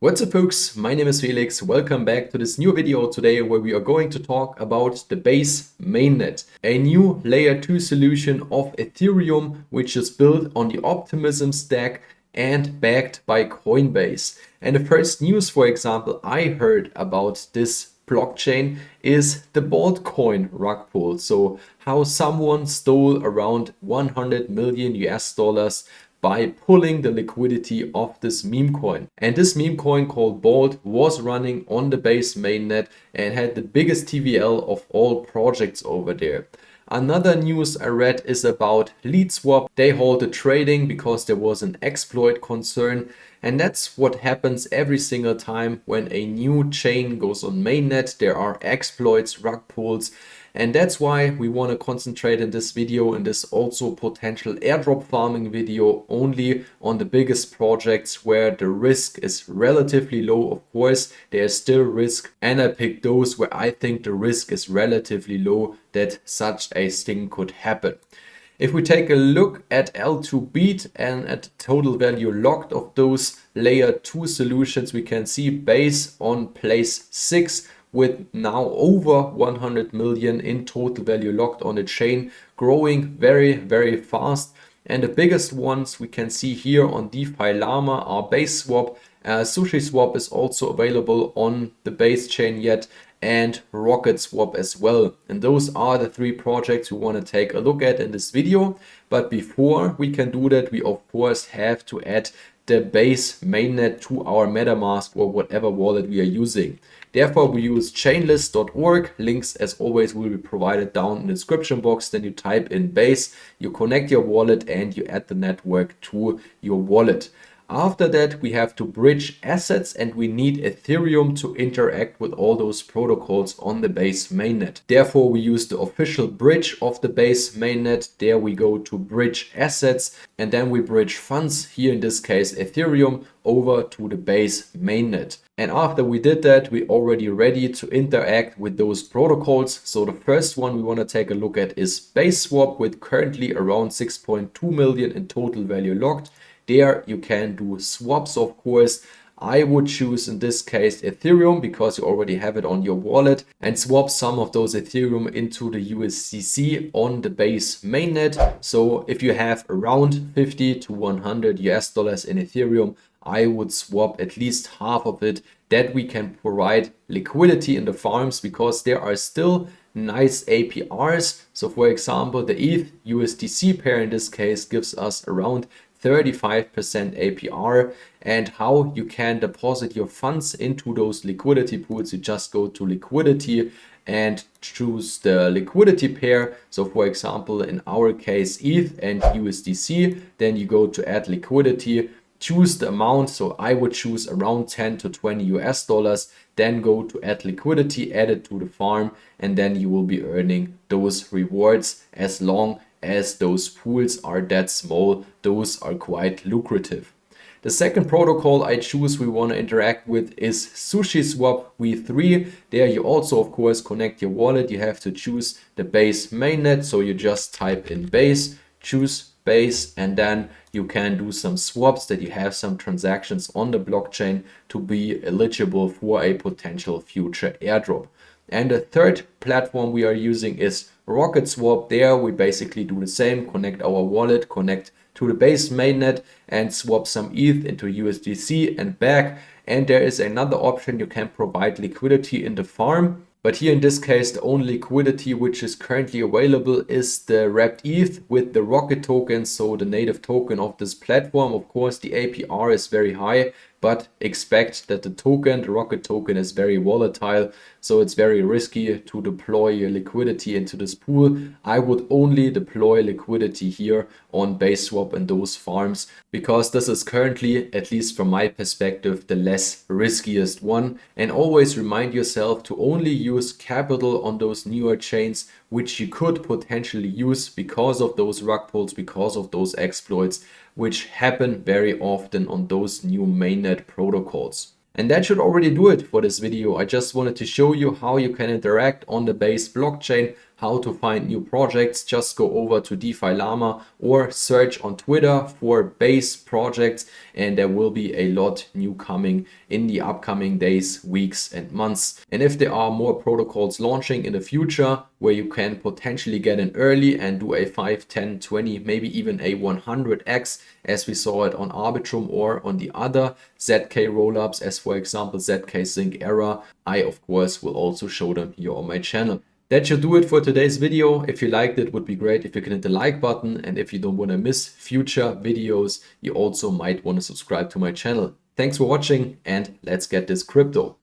What's up folks, my name is Felix. Welcome back to this new video today where we are going to talk about the Base mainnet, a new layer 2 solution of Ethereum which is built on the Optimism stack and backed by Coinbase. And the first news, for example, I heard about this blockchain is the Bolt coin rug pull. So how someone stole around 100 million US dollars by pulling the liquidity of this meme coin. And this meme coin called Bolt was running on the Base mainnet and had the biggest TVL of all projects over there. Another news I read is about LeadSwap. They halted trading because there was an exploit concern. And that's what happens every single time when a new chain goes on mainnet. There are exploits, rug pulls. And that's why we want to concentrate in this video, in this also potential airdrop farming video, only on the biggest projects where the risk is relatively low. Of course, there's still risk, and I picked those where I think the risk is relatively low that such a thing could happen. If we take a look at L2Beat and at total value locked of those layer 2 solutions, we can see Base on place 6 with now over 100 million in total value locked on the chain, growing very fast. And the biggest ones we can see here on DeFi Llama are Base Swap. Sushi Swap is also available on the Base chain yet, and Rocket Swap as well. And those are the three projects we want to take a look at in this video. But before we can do that, we of course have to add the Base mainnet to our MetaMask or whatever wallet we are using. Therefore, we use chainlist.org. Links, as always, will be provided down in the description box. Then you type in Base, you connect your wallet, and you add the network to your wallet. After that, we have to bridge assets, and we need Ethereum to interact with all those protocols on the Base mainnet. Therefore, we use the official bridge of the Base mainnet. There we go to bridge assets, and then we bridge funds, here in this case Ethereum, over to the Base mainnet. And after we did that, we're already ready to interact with those protocols. So the first one we want to take a look at is Base Swap, with currently around 6.2 million in total value locked. There you can do swaps, of course. I would choose in this case Ethereum because you already have it on your wallet, and swap some of those Ethereum into the USDC on the Base mainnet. So if you have around 50 to 100 US dollars in Ethereum, I would swap at least half of it, that we can provide liquidity in the farms, because there are still nice APRs. So for example, the ETH USDC pair in this case gives us around 35% APR. And how you can deposit your funds into those liquidity pools, you just go to liquidity and choose the liquidity pair. So for example, in our case ETH and USDC, then you go to add liquidity, choose the amount. So I would choose around 10 to 20 US dollars, then go to add liquidity, add it to the farm, and then you will be earning those rewards. As long as those pools are that small, those are quite lucrative. The second protocol I choose we want to interact with is Sushi Swap V3. There you also of course connect your wallet. You have to choose the Base mainnet, so you just type in Base, choose Base, and then you can do some swaps, that you have some transactions on the blockchain to be eligible for a potential future airdrop. And the third platform we are using is Rocket Swap. There we basically do the same, connect our wallet, connect to the Base mainnet, and swap some ETH into USDC and back. And there is another option, you can provide liquidity in the farm. But here in this case, the only liquidity which is currently available is the wrapped ETH with the Rocket token, so the native token of this platform. Of course, the APR is very high, but expect that the token, the Rocket token, is very volatile. So it's very risky to deploy your liquidity into this pool. I would only deploy liquidity here on Base Swap and those farms, because this is currently, at least from my perspective, the less riskiest one. And always remind yourself to only use capital on those newer chains, which you could potentially use because of those rug pulls, because of those exploits, which happen very often on those new mainnet protocols. And that should already do it for this video. I just wanted to show you how you can interact on the Base blockchain how to find new projects, just go over to DeFi Llama or search on Twitter for base projects, and there will be a lot new coming in the upcoming days, weeks and months. And if there are more protocols launching in the future where you can potentially get in early and do a 5, 10, 20, maybe even a 100x, as we saw it on Arbitrum or on the other ZK rollups, as for example ZK Sync Era, I of course will also show them here on my channel. That should do it for today's video. If you liked it, would be great if you can hit the like button, and if you don't want to miss future videos, you also might want to subscribe to my channel. Thanks for watching, and let's get this crypto.